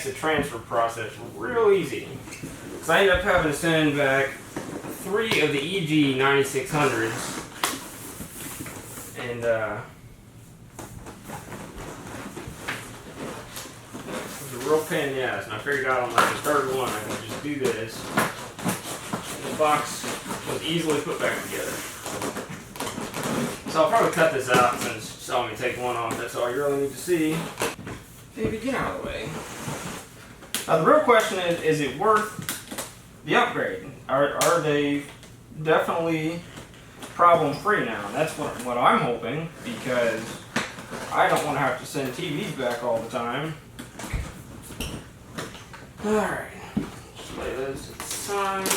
The transfer process real easy, because I ended up having to send back 3 of the EG 9600s, and it was a real pain in the ass. And I figured out on like the third one I could just do this, and the box was easily put back together. So I'll probably cut this out since you saw me take one off. That's all you really need to see. Baby, get out of the way. Now the real question is it worth the upgrade? Are they definitely problem free now? That's what I'm hoping, because I don't want to have to send TVs back all the time. Alright, just lay those to the side.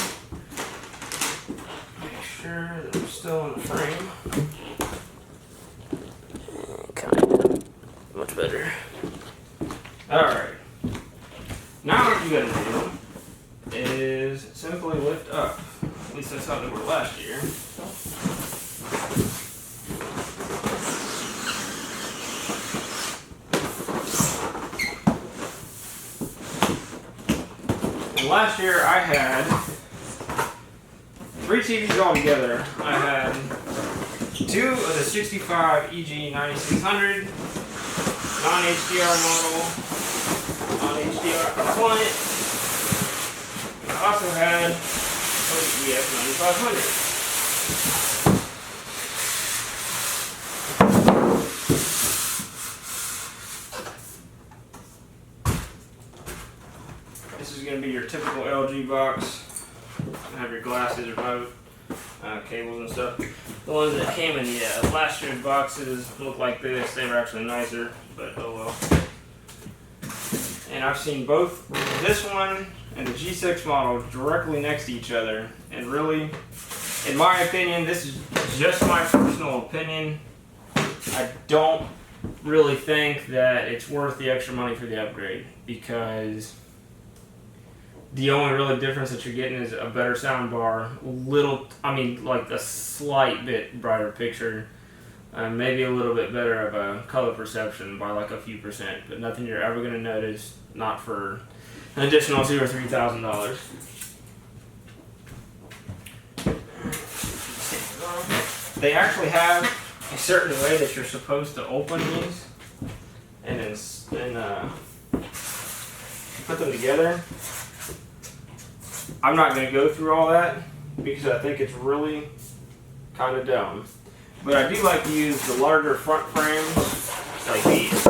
Make sure that they're still in the frame. Kinda. Much better. Alright. Now what you gotta do is simply lift up. At least that's how they were last year. And last year I had 3 TVs all together. I had 2 of the 65 EG 9600 non-HDR model. HDR compliant. I also had EF 9500. This is going to be your typical LG box. You have your glasses, remote, cables and stuff. The ones that came in the last year's boxes look like this. They were actually nicer, but oh well. And I've seen both this one and the G6 model directly next to each other, and really, in my opinion, this is just my personal opinion, I don't really think that it's worth the extra money for the upgrade, because the only really difference that you're getting is a better sound bar, like a slight bit brighter picture, maybe a little bit better of a color perception by like a few %, but nothing you're ever going to notice, not for an additional $2,000 or $3,000. They actually have a certain way that you're supposed to open these, and put them together. I'm not going to go through all that because I think it's really kind of dumb. But I do like to use the larger front frames like these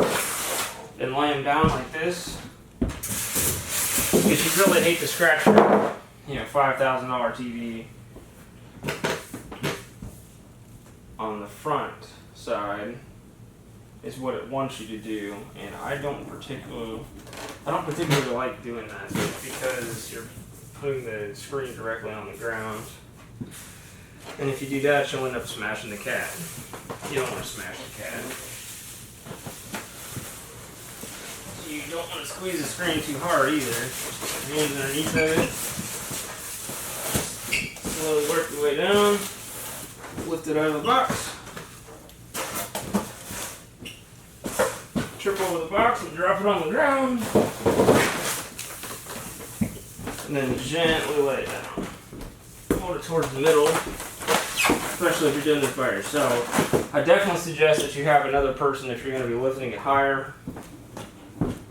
and lay them down like this. Because you really hate to scratch your, $5,000 TV on the front side is what it wants you to do, and I don't particularly like doing that because you're putting the screen directly on the ground. And if you do that, you'll end up smashing the cat. You don't want to smash the cat. You don't want to squeeze the screen too hard either. Just put your hands underneath of it. Slowly work your way down. Lift it out of the box. Trip over the box and drop it on the ground. And then gently lay it down. Hold it towards the middle, especially if you're doing this by yourself. I definitely suggest that you have another person if you're going to be lifting it higher.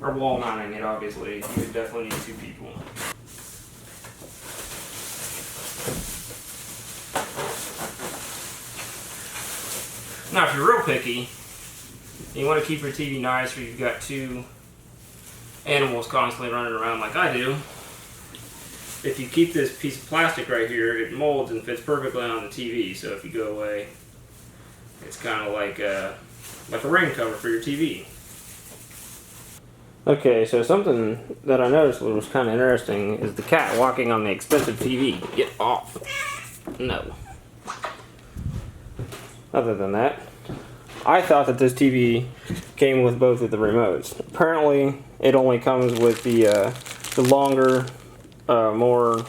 Or wall mounting it, obviously. You would definitely need 2 people. Now, if you're real picky, and you want to keep your TV nice, or you've got 2 animals constantly running around like I do, if you keep this piece of plastic right here, it molds and fits perfectly on the TV. So if you go away, it's kind of like a rain cover for your TV. Okay, so something that I noticed was kind of interesting is the cat walking on the expensive TV. Get off. No. Other than that, I thought that this TV came with both of the remotes. Apparently, it only comes with the longer, more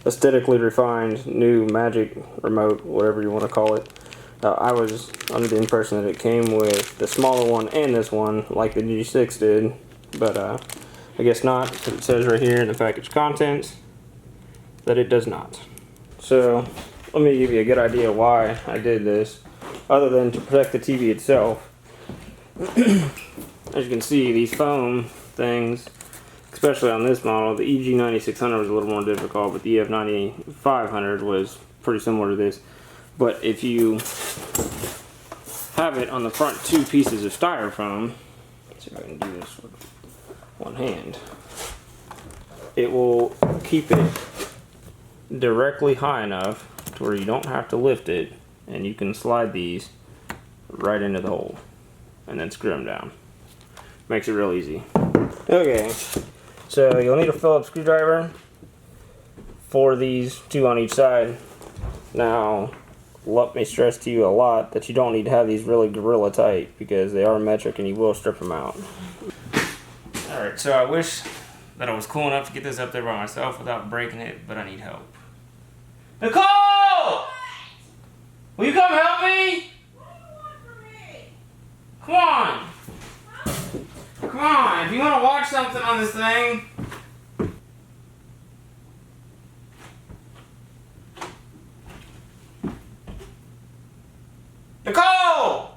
aesthetically refined new Magic remote, whatever you want to call it. I was under the impression that it came with the smaller one and this one, like the G6 did, but I guess not, because it says right here in the package contents that it does not. So, let me give you a good idea why I did this, other than to protect the TV itself. As you can see, these foam things, especially on this model, the EG9600 was a little more difficult, but the EF9500 was pretty similar to this. But if you have it on the front 2 pieces of styrofoam, let's see if I can do this with one hand, it will keep it directly high enough to where you don't have to lift it, and you can slide these right into the hole and then screw them down. Makes it real easy. Okay, so you'll need a Phillips screwdriver for these 2 on each side. Now, let me stress to you a lot that you don't need to have these really gorilla tight because they are metric and you will strip them out. Alright, so I wish that I was cool enough to get this up there by myself without breaking it, but I need help. Nicole! Will you come help me? What do you want from me? Come on! Come on, if you want to watch something on this thing. Nicole!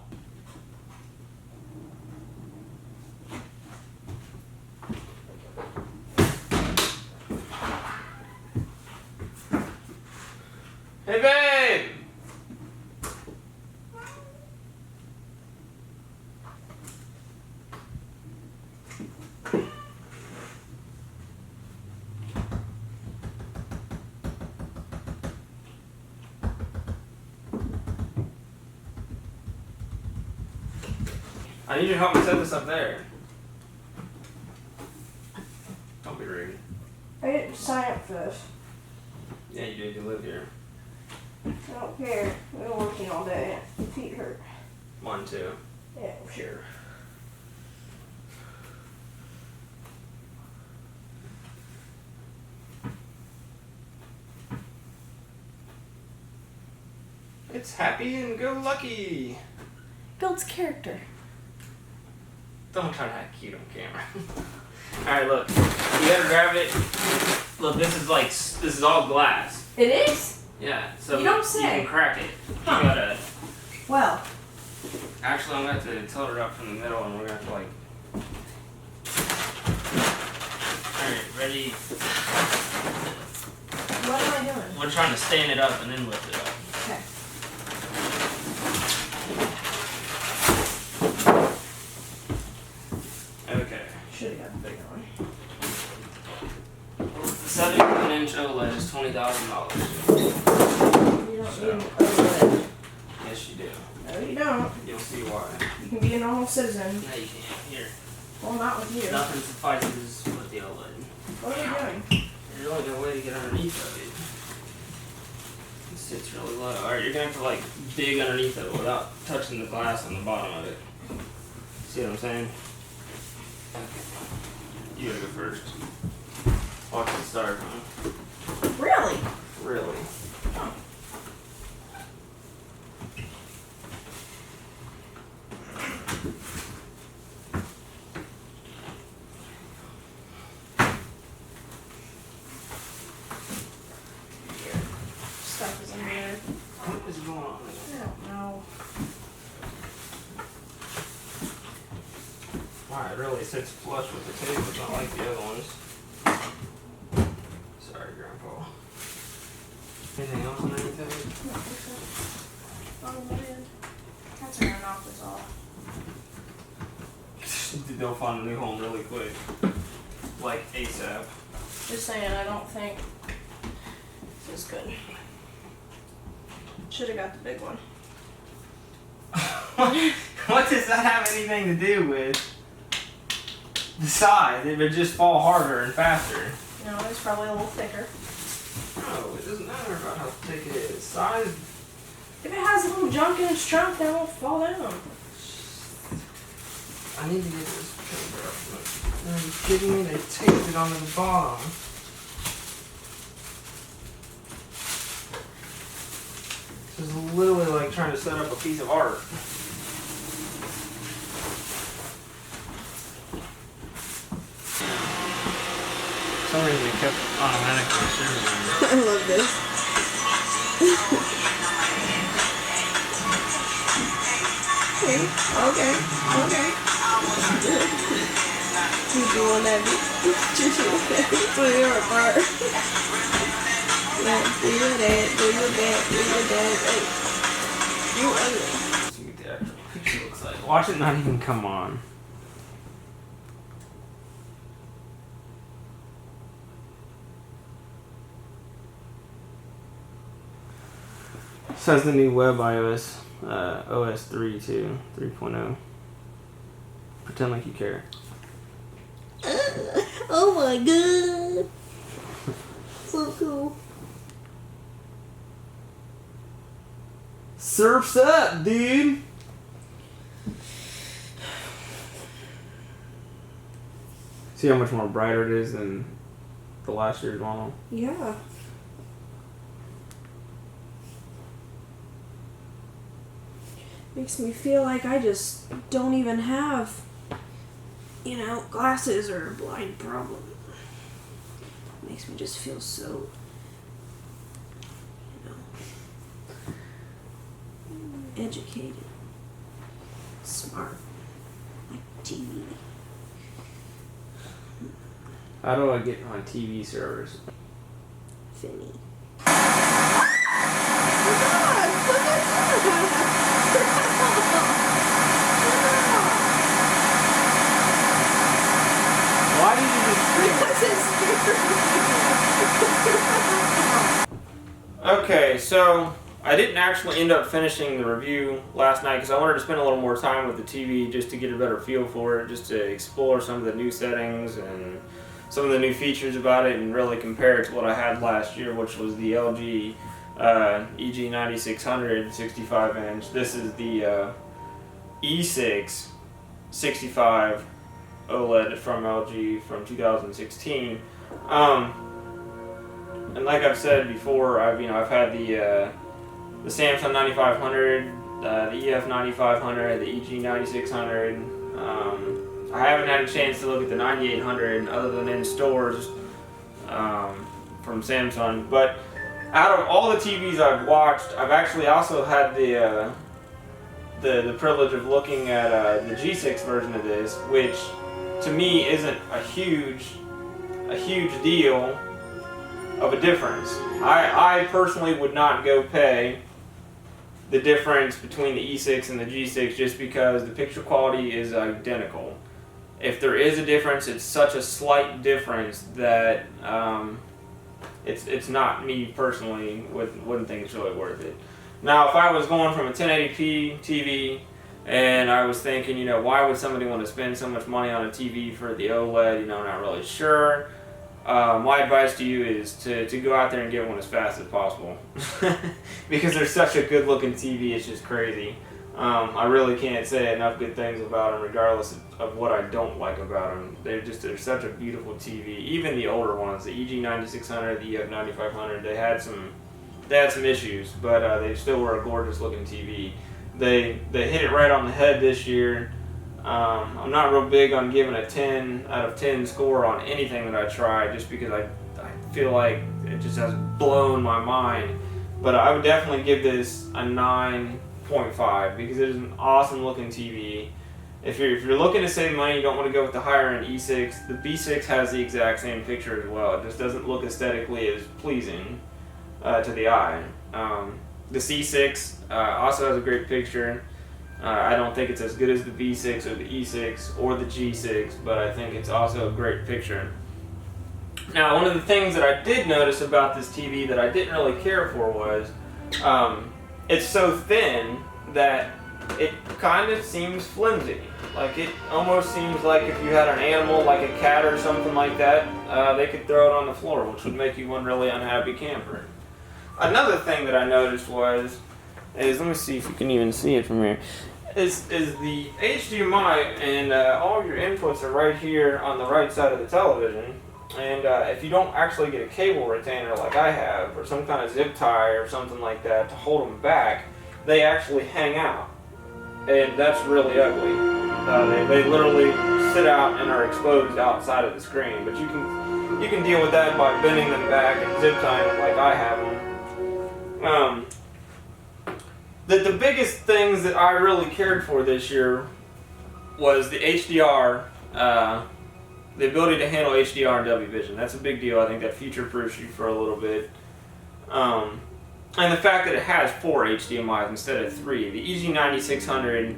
Hey, babe! I need you to help me set this up there. Don't be rude. I didn't sign up for this. Yeah, you did. You live here. I don't care. We've been working all day. My feet hurt. Mine too. Yeah, I'm sure. It's happy and go lucky. Builds character. Don't try to act cute on camera. Alright, look. You gotta grab it. Look, this is all glass. It is? Yeah, so you don't say. You can crack it. Huh. You gotta. Well. Actually, I'm gonna have to tilt it up from the middle and we're gonna have to like. ready. What am I doing? We're trying to stand it up and then lift it up. Okay. Okay. Should have got the bigger one. 71-inch OLED is $20,000. You don't need an OLED. Yes, you do. No, you don't. You'll see why. You can be a normal citizen. No, you can't. Here. Well, not with you. Nothing suffices with the OLED. What are we doing? There's only no way to get underneath of it. It sits really low. Alright, you're gonna have to like dig underneath it without touching the glass on the bottom of it. See what I'm saying? Okay. You gotta go first. Watch it start, huh? Really? Really? Oh. Stuff is in there. What is going on? I don't know. Wow, it really sits flush with the table, not like the other ones. Sorry, Grandpa. Anything else underneath of it? Oh, man. That's wearing off is all. They'll find a new home really quick. Like ASAP. Just saying, I don't think this is good. Should have got the big one. What does that have anything to do with the size? It would just fall harder and faster. No, it's probably a little thicker. No, it doesn't matter about how thick it is. Size. If it has a little junk in its trunk, then it won't fall down. I need to get this paper up. Are you kidding me? They taped it onto the bottom. This is literally like trying to set up a piece of art. For some reason it kept automatically sharing. I love this. Okay. You doing that? Do your part. Yeah, do your that. Hey, you ugly. See what the actual picture looks like. Watch it not even come on. This has the new web iOS OS 3 too, 3.0. Pretend like you care. Oh my god. So cool. Surf's up, dude! See how much more brighter it is than the last year's model? Yeah. Makes me feel like I just don't even have, glasses or a blind problem. Makes me just feel so, educated, smart, like TV. How do I get on TV servers? Finny. Why did you just scream? Okay, so I didn't actually end up finishing the review last night because I wanted to spend a little more time with the TV just to get a better feel for it, just to explore some of the new settings and some of the new features about it and really compare it to what I had last year, which was the LG EG9600 65-inch. This is the E6 65 OLED from LG from 2016. And like I've said before, I've had the Samsung 9500, the EF 9500, the EG 9600. I haven't had a chance to look at the 9800 other than in stores from Samsung. But out of all the TVs I've watched, I've actually also had the privilege of looking at the G6 version of this, which to me isn't a huge a huge deal of a difference. I personally would not go pay the difference between the E6 and the G6 just because the picture quality is identical. If there is a difference, it's such a slight difference that it's not, me personally wouldn't think it's really worth it. Now, if I was going from a 1080p TV and I was thinking, you know, why would somebody want to spend so much money on a TV for the OLED? You know, not really sure. My advice to you is to go out there and get one as fast as possible because they're such a good looking TV, it's just crazy. I really can't say enough good things about them regardless of what I don't like about them. They're such a beautiful TV. Even the older ones, the EG9600, the EF9500, they had some issues, but they still were a gorgeous looking TV. They hit it right on the head this year. I'm not real big on giving a 10 out of 10 score on anything that I try just because I feel like it just has blown my mind. But I would definitely give this a 9.5 because it is an awesome looking TV. If you're looking to save money, you don't want to go with the higher end E6. The B6 has the exact same picture as well. It just doesn't look aesthetically as pleasing to the eye. The C6 also has a great picture. I don't think it's as good as the B6 or the E6 or the G6, but I think it's also a great picture. Now, one of the things that I did notice about this TV that I didn't really care for was it's so thin that it kind of seems flimsy. Like, it almost seems like if you had an animal like a cat or something like that, they could throw it on the floor, which would make you one really unhappy camper. Another thing that I noticed is, let me see if you can even see it from here, is the HDMI, and all of your inputs are right here on the right side of the television. And if you don't actually get a cable retainer like I have, or some kind of zip tie or something like that to hold them back, they actually hang out. And that's really ugly. They literally sit out and are exposed outside of the screen. But you can deal with that by bending them back and zip tying them like I have them. The biggest things that I really cared for this year was the HDR, the ability to handle HDR and W Vision. That's a big deal. I think that future-proofs you for a little bit. And the fact that it has 4 HDMIs instead of 3. The EG9600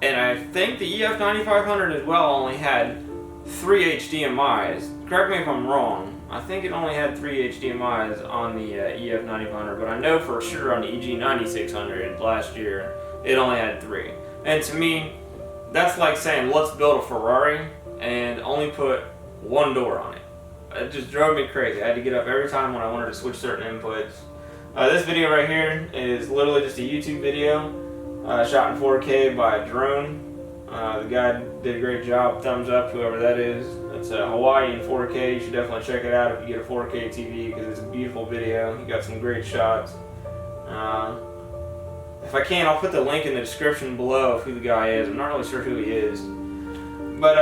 and I think the EF9500 as well only had 3 HDMIs. Correct me if I'm wrong. I think it only had 3 HDMIs on the EF9500, but I know for sure on the EG9600 last year it only had 3. And to me, that's like saying let's build a Ferrari and only put 1 door on it. It just drove me crazy. I had to get up every time when I wanted to switch certain inputs. This video right here is literally just a YouTube video shot in 4K by a drone. The guy did a great job. Thumbs up, whoever that is. It's Hawaii in 4K. You should definitely check it out if you get a 4K TV because it's a beautiful video. He got some great shots. If I can, I'll put the link in the description below of who the guy is. I'm not really sure who he is. But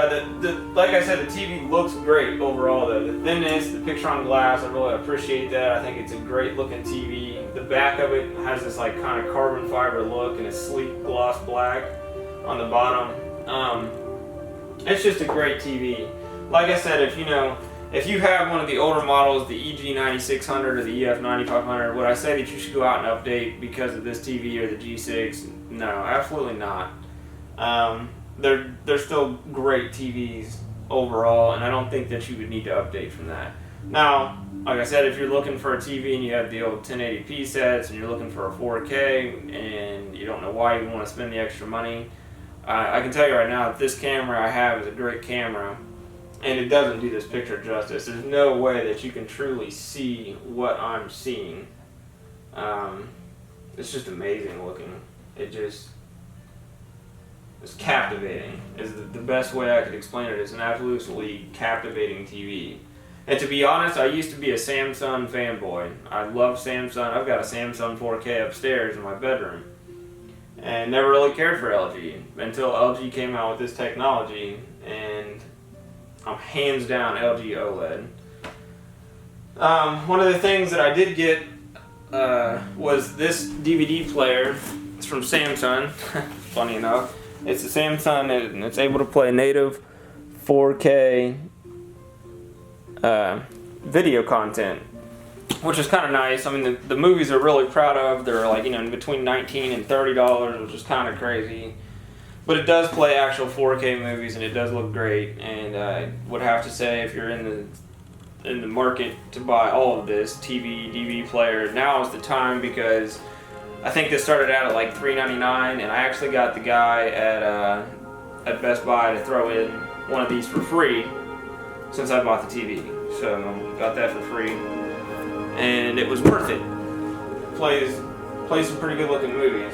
like I said, the TV looks great overall though. The thinness, the picture on glass, I really appreciate that. I think it's a great looking TV. The back of it has this like kind of carbon fiber look and a sleek gloss black on the bottom. It's just a great TV. Like I said, if you have one of the older models, the EG9600 or the EF9500, would I say that you should go out and update because of this TV or the G6? No, absolutely not. They're still great TVs overall, and I don't think that you would need to update from that. Now, like I said, if you're looking for a TV and you have the old 1080p sets and you're looking for a 4K and you don't know why you want to spend the extra money, I can tell you right now that this camera I have is a great camera, and it doesn't do this picture justice. There's no way that you can truly see what I'm seeing. It's just amazing looking. It's captivating, is the best way I could explain it. It's an absolutely captivating TV. And to be honest, I used to be a Samsung fanboy. I love Samsung. I've got a Samsung 4K upstairs in my bedroom. And never really cared for LG until LG came out with this technology, and I'm hands down LG OLED. One of the things that I did get was this DVD player. It's from Samsung, funny enough. It's a Samsung and it's able to play native 4K video content, which is kind of nice. I mean, the movies are really proud of. They're like, you know, between $19 and $30, which is kind of crazy. But it does play actual 4K movies, and it does look great. And I would have to say, if you're in the market to buy all of this, TV, DVD player, now is the time, because I think this started out at like $3.99, and I actually got the guy at Best Buy to throw in one of these for free since I bought the TV. So got that for free, and it was worth it. Plays some pretty good looking movies.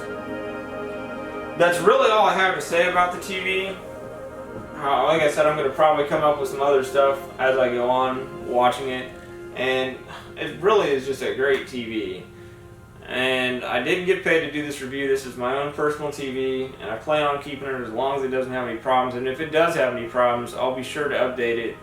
That's really all I have to say about the TV. Like I said, I'm going to probably come up with some other stuff as I go on watching it, and it really is just a great TV. And I didn't get paid to do this review. This is my own personal TV, and I plan on keeping it as long as it doesn't have any problems. And if it does have any problems, I'll be sure to update it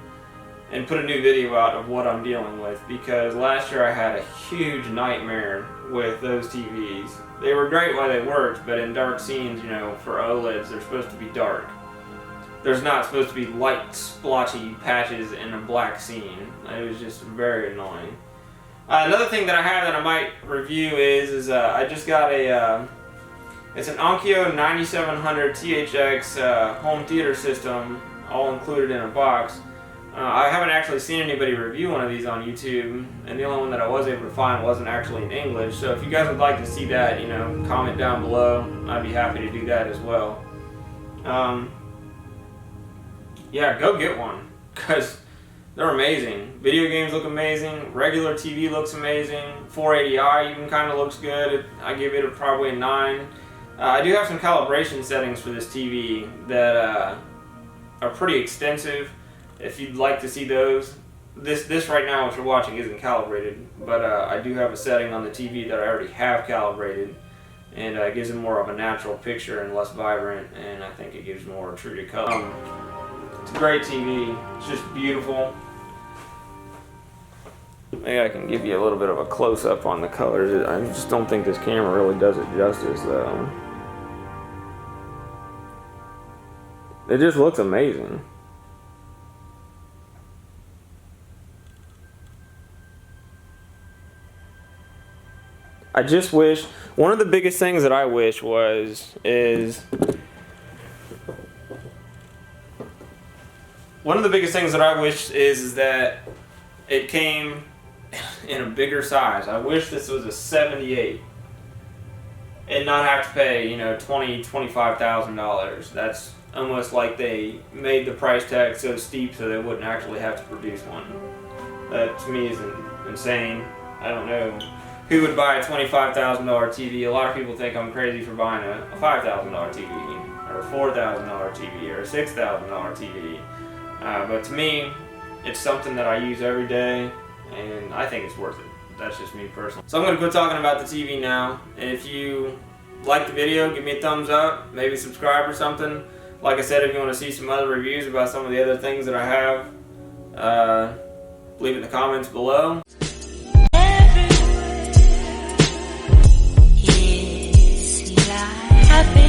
and put a new video out of what I'm dealing with, because last year I had a huge nightmare with those TVs. They were great while they worked, but in dark scenes, you know, for OLEDs, they're supposed to be dark. There's not supposed to be light, splotchy patches in a black scene. It was just very annoying. Another thing that I have that I might review is I just got it's an Onkyo 9700 THX home theater system, all included in a box. I haven't actually seen anybody review one of these on YouTube, and the only one that I was able to find wasn't actually in English. So if you guys would like to see that, you know, comment down below. I'd be happy to do that as well. Yeah, go get one, because they're amazing. Video games look amazing. Regular TV looks amazing. 480i even kind of looks good. I give it probably a 9. I do have some calibration settings for this TV that are pretty extensive. If you'd like to see those, this right now, which you're watching, isn't calibrated, but I do have a setting on the TV that I already have calibrated, and it gives it more of a natural picture and less vibrant, and I think it gives more true to color. It's a great TV. It's just beautiful. Maybe I can give you a little bit of a close-up on the colors. I just don't think this camera really does it justice, though. It just looks amazing. I just wish, one of the biggest things that I wish is that it came in a bigger size. I wish this was a 78 and not have to pay, you know, $25,000. That's almost like they made the price tag so steep so they wouldn't actually have to produce one. That to me is insane. I don't know who would buy a $25,000 TV. A lot of people think I'm crazy for buying a $5,000 TV or a $4,000 TV or a $6,000 TV. But to me, it's something that I use every day, and I think it's worth it. That's just me personally. So I'm going to quit talking about the TV now. And if you like the video, give me a thumbs up, maybe subscribe or something. Like I said, if you want to see some other reviews about some of the other things that I have, leave it in the comments below. Happy.